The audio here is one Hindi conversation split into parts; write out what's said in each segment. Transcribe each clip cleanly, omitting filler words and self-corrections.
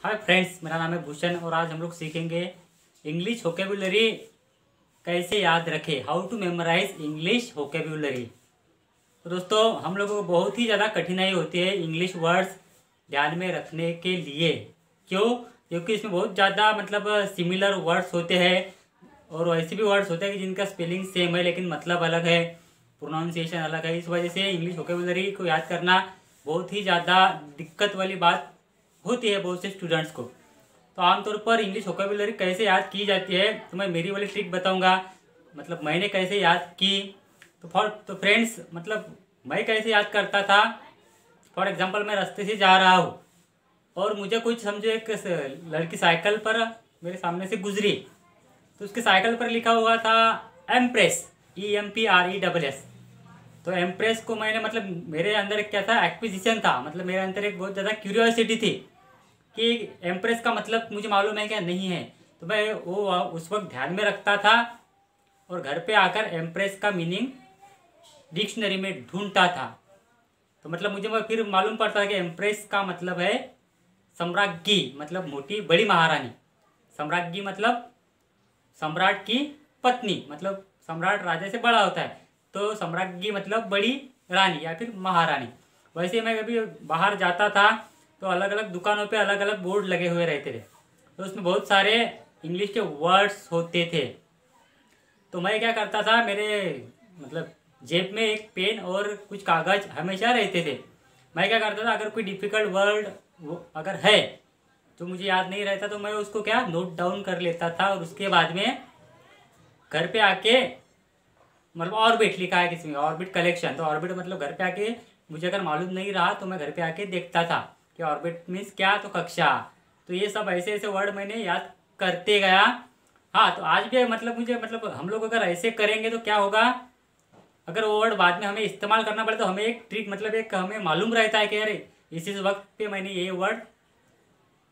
हाय फ्रेंड्स, मेरा नाम है भूषण और आज हम लोग सीखेंगे इंग्लिश वोकेबुलरी कैसे याद रखें। How to memorise English vocabulary. तो दोस्तों, हम लोगों को बहुत ही ज़्यादा कठिनाई होती है इंग्लिश वर्ड्स ध्यान में रखने के लिए। क्यों? क्योंकि इसमें बहुत ज़्यादा सिमिलर वर्ड्स होते हैं और ऐसे भी वर्ड्स होते हैं कि जिनका स्पेलिंग सेम है लेकिन मतलब अलग है, प्रोनाउंसिएशन अलग है। इस वजह से इंग्लिश वोकेबुलरी को याद करना बहुत ही ज़्यादा दिक्कत वाली बात होती है बहुत से स्टूडेंट्स को। तो आमतौर पर इंग्लिश वोकेबुलरी कैसे याद की जाती है तो मैं मेरी वाली ट्रिक बताऊंगा, मैंने कैसे याद की। तो फ्रेंड्स, मैं कैसे याद करता था। फॉर एग्जांपल, मैं रास्ते से जा रहा हूँ और मुझे कुछ समझो एक लड़की साइकिल पर मेरे सामने से गुजरी, तो उसके साइकिल पर लिखा हुआ था एम्प्रेस, EMPRESS। तो एम्प्रेस को मैंने मेरे अंदर एक क्या था, एक्विजिशन था, मेरे अंदर एक बहुत ज़्यादा क्यूरियोसिटी थी कि एम्प्रेस का मतलब मुझे मालूम है क्या नहीं है। तो मैं वो उस वक्त ध्यान में रखता था और घर पे आकर एम्प्रेस का मीनिंग डिक्शनरी में ढूंढता था। तो मुझे फिर मालूम पड़ता है कि एम्प्रेस का मतलब है सम्राज्ञी, मोटी बड़ी महारानी। सम्राज्ञी मतलब सम्राट की पत्नी, सम्राट राजा से बड़ा होता है, तो सम्राज्ञी मतलब बड़ी रानी या फिर महारानी। वैसे मैं कभी बाहर जाता था तो अलग अलग दुकानों पे अलग अलग बोर्ड लगे हुए रहते थे, तो उसमें बहुत सारे इंग्लिश के वर्ड्स होते थे। तो मैं क्या करता था, मेरे जेब में एक पेन और कुछ कागज हमेशा रहते थे। मैं क्या करता था, अगर कोई डिफ़िकल्ट वर्ड अगर है तो मुझे याद नहीं रहता तो मैं उसको क्या नोट डाउन कर लेता था और उसके बाद में घर पे आके ऑर्बिट लिखा है किसी में, ऑर्बिट कलेक्शन। तो ऑर्बिट घर पे आके मुझे अगर मालूम नहीं रहा तो मैं घर पे आके देखता था कि ऑर्बिट मीन्स क्या, तो कक्षा। तो ये सब ऐसे ऐसे वर्ड मैंने याद करते गया। हाँ, तो आज भी मुझे हम लोग अगर ऐसे करेंगे तो क्या होगा, अगर वो वर्ड बाद में हमें इस्तेमाल करना पड़े तो हमें एक ट्रिक एक हमें मालूम रहता है कि अरे इस वक्त पे मैंने ये वर्ड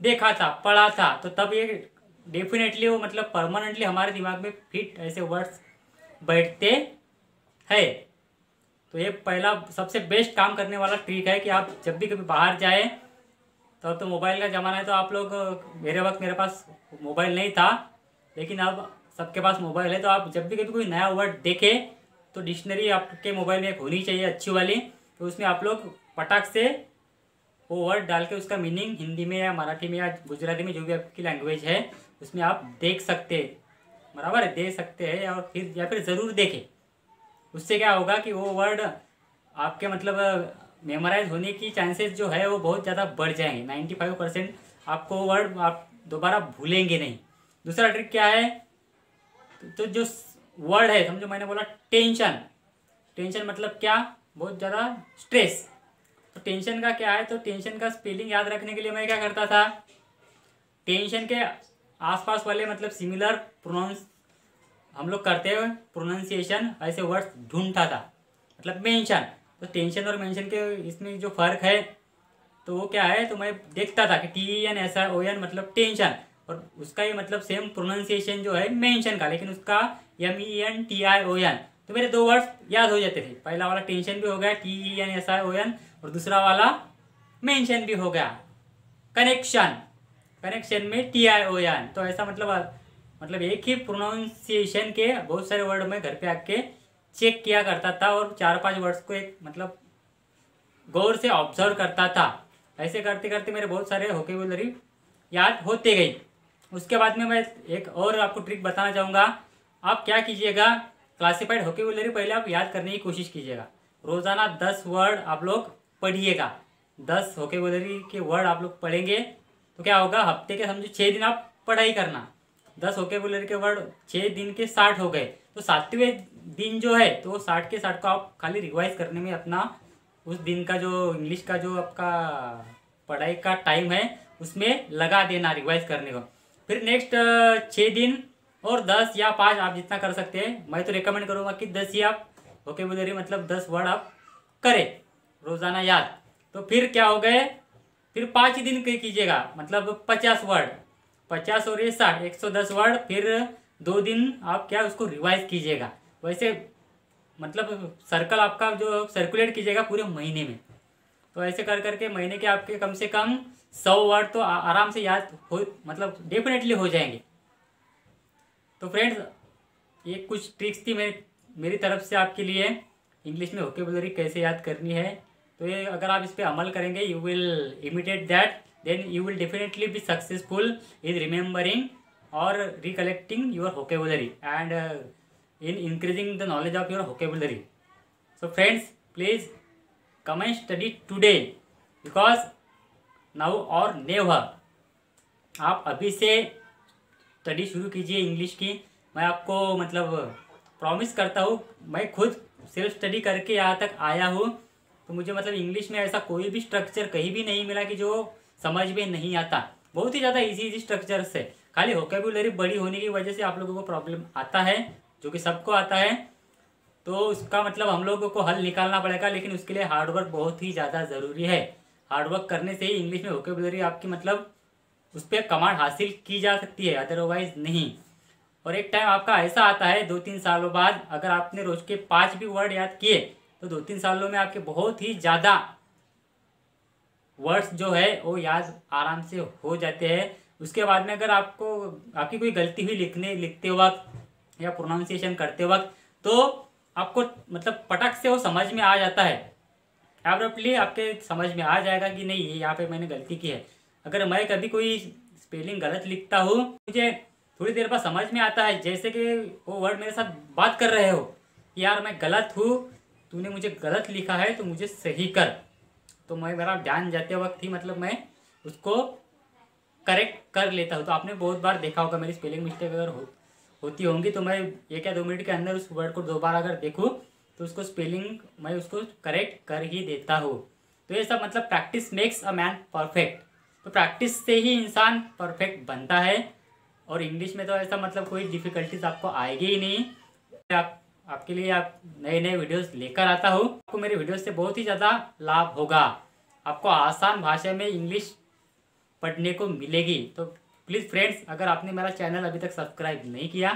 देखा था, पढ़ा था, तो तब ये डेफिनेटली वो परमानेंटली हमारे दिमाग में फिट ऐसे वर्ड्स बैठते हैं। तो ये पहला सबसे बेस्ट काम करने वाला ट्रिक है कि आप जब भी कभी बाहर जाएं, तो अब तो मोबाइल का ज़माना है, तो आप लोग, मेरे वक्त मेरे पास मोबाइल नहीं था लेकिन अब सबके पास मोबाइल है, तो आप जब भी कभी कोई नया वर्ड देखें तो डिक्शनरी आपके मोबाइल में एक होनी चाहिए अच्छी वाली। तो उसमें आप लोग पटाख से वो वर्ड डाल के उसका मीनिंग हिंदी में या मराठी में या गुजराती में जो भी आपकी लैंग्वेज है उसमें आप देख सकते हैं, बराबर है, दे सकते हैं या फिर ज़रूर देखें। उससे क्या होगा कि वो वर्ड आपके मेमोराइज होने की चांसेस जो है वो बहुत ज़्यादा बढ़ जाएंगे। 95% आपको वर्ड आप दोबारा भूलेंगे नहीं। दूसरा ट्रिक क्या है, तो जो वर्ड है, समझो मैंने बोला टेंशन। टेंशन मतलब क्या, बहुत ज़्यादा स्ट्रेस। तो टेंशन का क्या है, तो टेंशन का स्पेलिंग याद रखने के लिए मैं क्या करता था, टेंशन के आसपास वाले सिमिलर प्रोनाउंस हम लोग करते हुए प्रोनाउंसिएशन ऐसे वर्ड्स ढूंढता था। मेंशन, तो टेंशन और मेंशन के इसमें जो फ़र्क है तो वो क्या है, तो मैं देखता था कि TENSION टेंशन, और उसका ही सेम प्रोनाउंसिएशन जो है मेंशन का, लेकिन उसका MENTION। तो मेरे दो वर्ड्स याद हो जाते थे, पहला वाला टेंशन भी हो गया TENSION और दूसरा वाला मेंशन भी हो गया कनेक्शन, कनेक्शन में TION। तो ऐसा एक ही प्रोनाउंसिएशन के बहुत सारे वर्ड में घर पे आके चेक किया करता था और 4-5 वर्ड्स को एक गौर से ऑब्जर्व करता था। ऐसे करते करते मेरे बहुत सारे वोकेबुलरी याद होते गई। उसके बाद में मैं एक और आपको ट्रिक बताना चाहूँगा। आप क्या कीजिएगा, क्लासिफाइड वोकेबुलरी पहले आप याद करने की कोशिश कीजिएगा। रोज़ाना 10 वर्ड आप लोग पढ़िएगा। 10 वोकेबुलरी के वर्ड आप लोग पढ़ेंगे तो क्या होगा, हफ्ते के समझो 6 दिन आप पढ़ाई करना। 10 वोकेबुलरी के वर्ड 6 दिन के 60 हो गए, तो 7वें दिन जो है तो 60 के 60 को आप खाली रिवाइज करने में अपना उस दिन का जो इंग्लिश का जो आपका पढ़ाई का टाइम है उसमें लगा देना रिवाइज करने को। फिर नेक्स्ट 6 दिन और 10 या 5 आप जितना कर सकते हैं। मैं तो रिकमेंड करूँगा कि 10 ही आप वोकेबुलरी 10 वर्ड आप करें रोज़ाना याद। तो फिर क्या हो गए, फिर 5 दिन कीजिएगा, 50 वर्ड, 50 और ये 60, 110 वर्ड। फिर 2 दिन आप क्या उसको रिवाइज कीजिएगा। वैसे सर्कल आपका जो सर्कुलेट कीजिएगा पूरे महीने में। तो ऐसे कर करके महीने के आपके कम से कम 100 वर्ड तो आराम से याद हो, मतलब डेफिनेटली हो जाएंगे। तो फ्रेंड्स, ये कुछ ट्रिक्स थी मेरी तरफ से आपके लिए, इंग्लिश में वोकेबुलरी कैसे याद करनी है। तो ये अगर आप इस पर अमल करेंगे, you will imitate that, then you will definitely be successful in remembering और recollecting your vocabulary and in increasing the knowledge of your vocabulary. So friends, please come and study today because now or never. आप अभी से स्टडी शुरू कीजिए इंग्लिश की। मैं आपको मतलब प्रॉमिस करता हूँ, मैं खुद सेल्फ स्टडी करके यहाँ तक आया हूँ, तो मुझे मतलब इंग्लिश में ऐसा कोई भी स्ट्रक्चर कहीं भी नहीं मिला कि जो समझ में नहीं आता। बहुत ही ज़्यादा इजी स्ट्रक्चर्स है, खाली वोकेबुलरी बड़ी होने की वजह से आप लोगों को प्रॉब्लम आता है, जो कि सबको आता है। तो उसका मतलब हम लोगों को हल निकालना पड़ेगा, लेकिन उसके लिए हार्डवर्क बहुत ही ज़्यादा ज़रूरी है। हार्डवर्क करने से ही इंग्लिश में वोकेबुलरी आपकी मतलब उस पर कमांड हासिल की जा सकती है, अदरवाइज नहीं। और एक टाइम आपका ऐसा आता है 2-3 सालों बाद, अगर आपने रोज के 5 भी वर्ड याद किए तो 2-3 सालों में आपके बहुत ही ज़्यादा वर्ड्स जो है वो याद आराम से हो जाते हैं। उसके बाद में अगर आपकी कोई गलती हुई लिखते वक्त या प्रोनाउंसिएशन करते वक्त, तो आपको मतलब पटक से वो समझ में आ जाता है, एब्रप्टली आपके समझ में आ जाएगा कि नहीं, ये यहाँ पे मैंने गलती की है। अगर मैं कभी कोई स्पेलिंग गलत लिखता हूँ, मुझे थोड़ी देर बाद समझ में आता है, जैसे कि वो वर्ड मेरे साथ बात कर रहे हो, यार मैं गलत हूँ, तूने मुझे गलत लिखा है तो मुझे सही कर। तो मेरा ध्यान जाते वक्त ही मतलब मैं उसको करेक्ट कर लेता हूँ। तो आपने बहुत बार देखा होगा मेरी स्पेलिंग मिस्टेक अगर होती होंगी, तो मैं 1 या 2 मिनट के अंदर उस वर्ड को 2 बार अगर देखूँ तो उसको स्पेलिंग मैं उसको करेक्ट कर ही देता हूँ। तो ये सब मतलब practice makes a man perfect. तो प्रैक्टिस से ही इंसान परफेक्ट बनता है। और इंग्लिश में तो ऐसा मतलब कोई डिफ़िकल्टीज आपको आएगी ही नहीं। आपके लिए आप नए नए वीडियोस लेकर आता हूँ, आपको मेरे वीडियोस से बहुत ही ज़्यादा लाभ होगा, आपको आसान भाषा में इंग्लिश पढ़ने को मिलेगी। तो प्लीज़ फ्रेंड्स, अगर आपने मेरा चैनल अभी तक सब्सक्राइब नहीं किया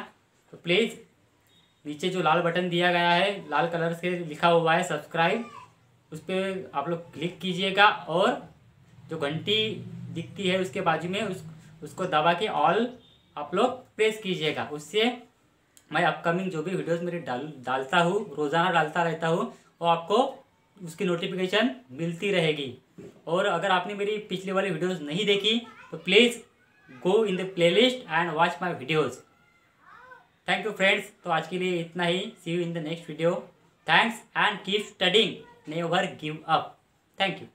तो प्लीज़ नीचे जो लाल बटन दिया गया है, लाल कलर से लिखा हुआ है सब्सक्राइब, उस पर आप लोग क्लिक कीजिएगा और जो घंटी दिखती है उसके बाजू में उसको दबा के ऑल आप लोग प्रेस कीजिएगा। उससे मैं अपकमिंग जो भी वीडियोस मेरे डालता हूँ, रोज़ाना डालता रहता हूँ, वो आपको उसकी नोटिफिकेशन मिलती रहेगी। और अगर आपने मेरी पिछली वाली वीडियोस नहीं देखी तो please go in the playlist and watch my videos. Thank you friends. तो आज के लिए इतना ही। See you in the next video. Thanks and keep studying, never give up. Thank you.